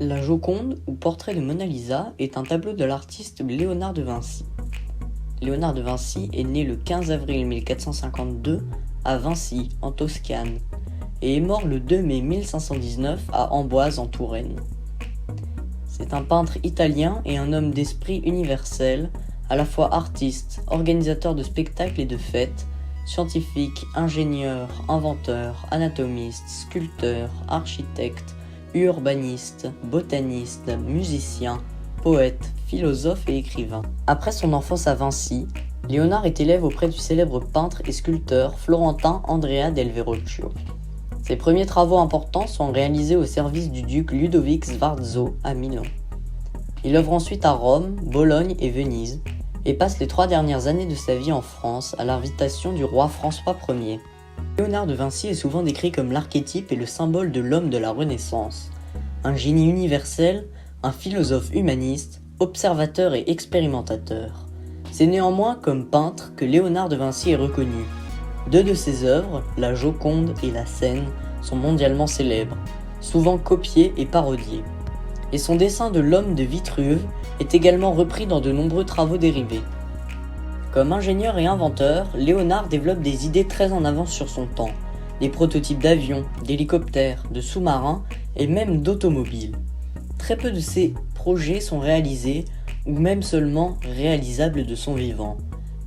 La Joconde, ou Portrait de Mona Lisa, est un tableau de l'artiste Léonard de Vinci. Léonard de Vinci est né le 15 avril 1452 à Vinci, en Toscane, et est mort le 2 mai 1519 à Amboise, en Touraine. C'est un peintre italien et un homme d'esprit universel, à la fois artiste, organisateur de spectacles et de fêtes, scientifique, ingénieur, inventeur, anatomiste, sculpteur, architecte, urbaniste, botaniste, musicien, poète, philosophe et écrivain. Après son enfance à Vinci, Léonard est élève auprès du célèbre peintre et sculpteur florentin Andrea del Verrocchio. Ses premiers travaux importants sont réalisés au service du duc Ludovic Sforza à Milan. Il œuvre ensuite à Rome, Bologne et Venise, et passe les 3 dernières années de sa vie en France à l'invitation du roi François Ier. Léonard de Vinci est souvent décrit comme l'archétype et le symbole de l'homme de la Renaissance, un génie universel, un philosophe humaniste, observateur et expérimentateur. C'est néanmoins comme peintre que Léonard de Vinci est reconnu. 2 de ses œuvres, la Joconde et la Scène, sont mondialement célèbres, souvent copiées et parodiées. Et son dessin de l'homme de Vitruve est également repris dans de nombreux travaux dérivés. Comme ingénieur et inventeur, Léonard développe des idées très en avance sur son temps, des prototypes d'avions, d'hélicoptères, de sous-marins et même d'automobiles. Très peu de ses projets sont réalisés, ou même seulement réalisables de son vivant,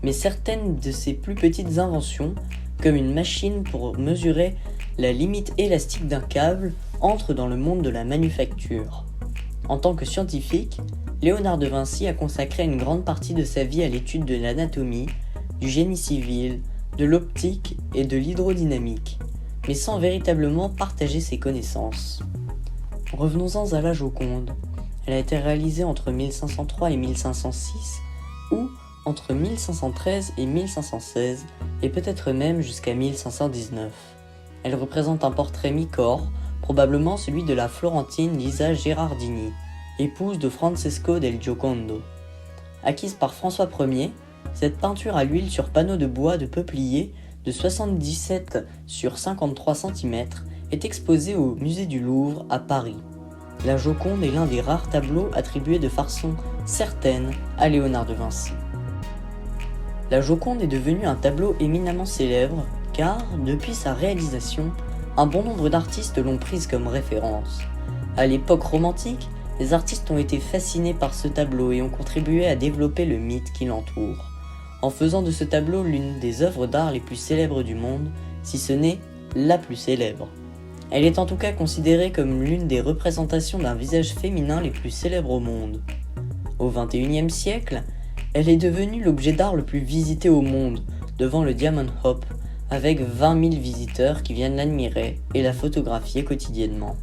mais certaines de ses plus petites inventions, comme une machine pour mesurer la limite élastique d'un câble, entrent dans le monde de la manufacture. En tant que scientifique, Léonard de Vinci a consacré une grande partie de sa vie à l'étude de l'anatomie, du génie civil, de l'optique et de l'hydrodynamique, mais sans véritablement partager ses connaissances. Revenons-en à la Joconde. Elle a été réalisée entre 1503 et 1506, ou entre 1513 et 1516, et peut-être même jusqu'à 1519. Elle représente un portrait mi-corps, probablement celui de la Florentine Lisa Gherardini, épouse de Francesco del Giocondo. Acquise par François Ier, cette peinture à l'huile sur panneau de bois de peuplier de 77 sur 53 cm est exposée au musée du Louvre à Paris. La Joconde est l'un des rares tableaux attribués de façon certaine à Léonard de Vinci. La Joconde est devenue un tableau éminemment célèbre car, depuis sa réalisation, un bon nombre d'artistes l'ont prise comme référence. À l'époque romantique, les artistes ont été fascinés par ce tableau et ont contribué à développer le mythe qui l'entoure, en faisant de ce tableau l'une des œuvres d'art les plus célèbres du monde, si ce n'est la plus célèbre. Elle est en tout cas considérée comme l'une des représentations d'un visage féminin les plus célèbres au monde. Au XXIe siècle, elle est devenue l'objet d'art le plus visité au monde, devant le Diamond Hop, avec 20 000 visiteurs qui viennent l'admirer et la photographier quotidiennement.